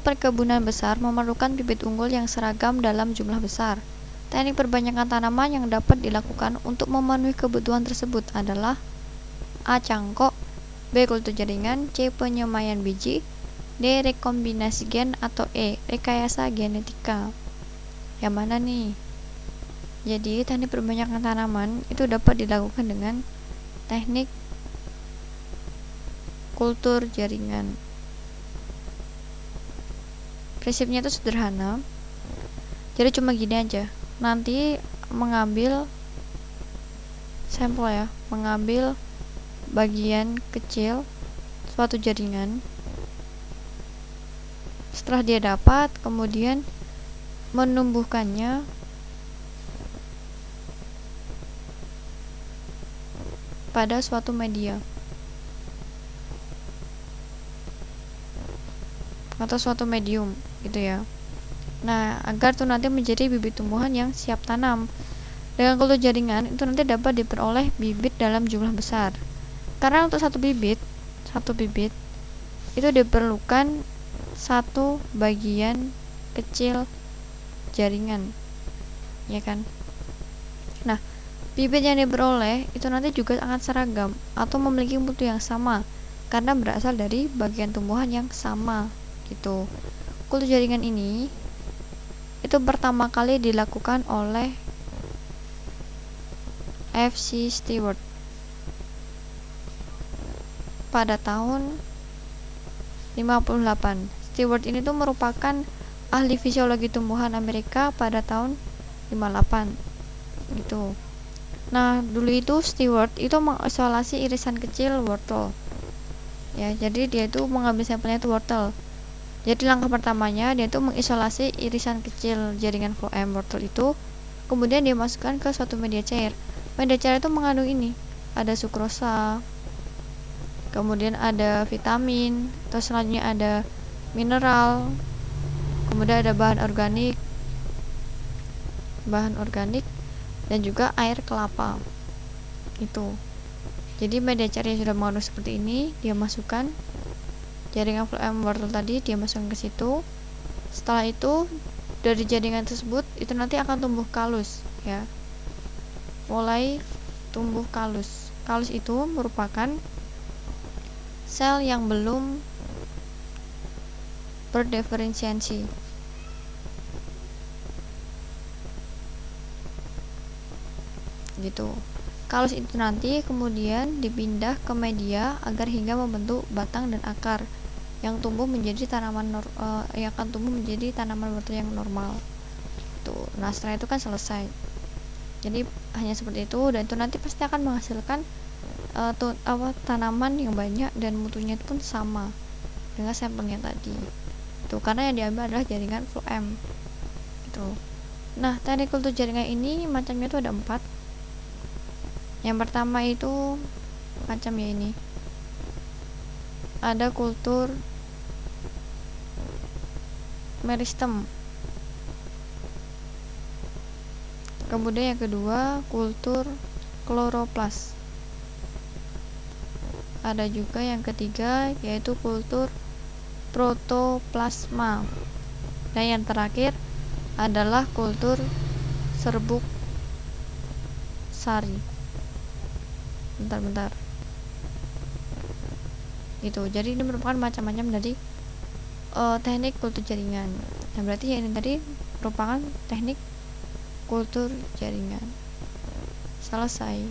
perkebunan besar memerlukan bibit unggul yang seragam dalam jumlah besar. Teknik perbanyakan tanaman yang dapat dilakukan untuk memenuhi kebutuhan tersebut adalah A. Cangkok, B. Kultur jaringan, C. Penyemaian biji, D. Rekombinasi gen, atau E. Rekayasa genetika. Yang mana nih? Jadi teknik perbanyakan tanaman itu dapat dilakukan dengan teknik kultur jaringan. Prinsipnya itu sederhana. Jadi cuma gini aja. Nanti mengambil sampel ya, mengambil bagian kecil suatu jaringan. Setelah dia dapat, kemudian menumbuhkannya pada suatu media atau suatu medium gitu ya. Nah, agar tuh nanti menjadi bibit tumbuhan yang siap tanam. Dengan kultur jaringan itu nanti dapat diperoleh bibit dalam jumlah besar. Karena untuk satu bibit itu diperlukan satu bagian kecil jaringan, ya kan? Nah, bibit yang diperoleh itu nanti juga sangat seragam atau memiliki mutu yang sama karena berasal dari bagian tumbuhan yang sama gitu. Kultur jaringan ini itu pertama kali dilakukan oleh F.C. Stewart pada tahun 58. Stewart ini tuh merupakan ahli fisiologi tumbuhan Amerika pada tahun 58 gitu. Nah, dulu itu Stewart itu mengisolasi irisan kecil wortel. Ya, jadi dia itu mengambil sampelnya itu wortel. Jadi langkah pertamanya dia itu mengisolasi irisan kecil jaringan phloem wortel itu, kemudian dia masukkan ke suatu media cair. Media cair itu mengandung ini, ada sukrosa, kemudian ada vitamin, terus selanjutnya ada mineral, kemudian ada bahan organik dan juga air kelapa. Itu. Jadi media cair yang sudah mengandung seperti ini dia masukkan jaringan phloem wortel tadi, dia masukkan ke situ. Setelah itu dari jaringan tersebut itu nanti akan tumbuh kalus ya. Mulai tumbuh kalus. Kalus itu merupakan sel yang belum berdiferensiasi. Gitu. Kalus itu nanti kemudian dipindah ke media agar hingga membentuk batang dan akar yang tumbuh menjadi yang akan tumbuh menjadi tanaman wortel yang normal. Tuh. Nah, setelah itu kan selesai. Jadi hanya seperti itu, dan itu nanti pasti akan menghasilkan tanaman yang banyak dan mutunya pun sama dengan sampelnya tadi. Tuh, karena yang diambil adalah jaringan phloem. Gitu. Nah, teknik kultur jaringan ini macamnya itu ada 4. Yang pertama itu macamnya ini. Ada kultur meristem. Kemudian yang kedua kultur kloroplas. Ada juga yang ketiga yaitu kultur protoplasma. Dan yang terakhir adalah kultur serbuk sari. Bentar. Gitu. Jadi ini merupakan macam-macam dari teknik kultur jaringan. Nah, berarti ya ini tadi merupakan teknik kultur jaringan. Selesai.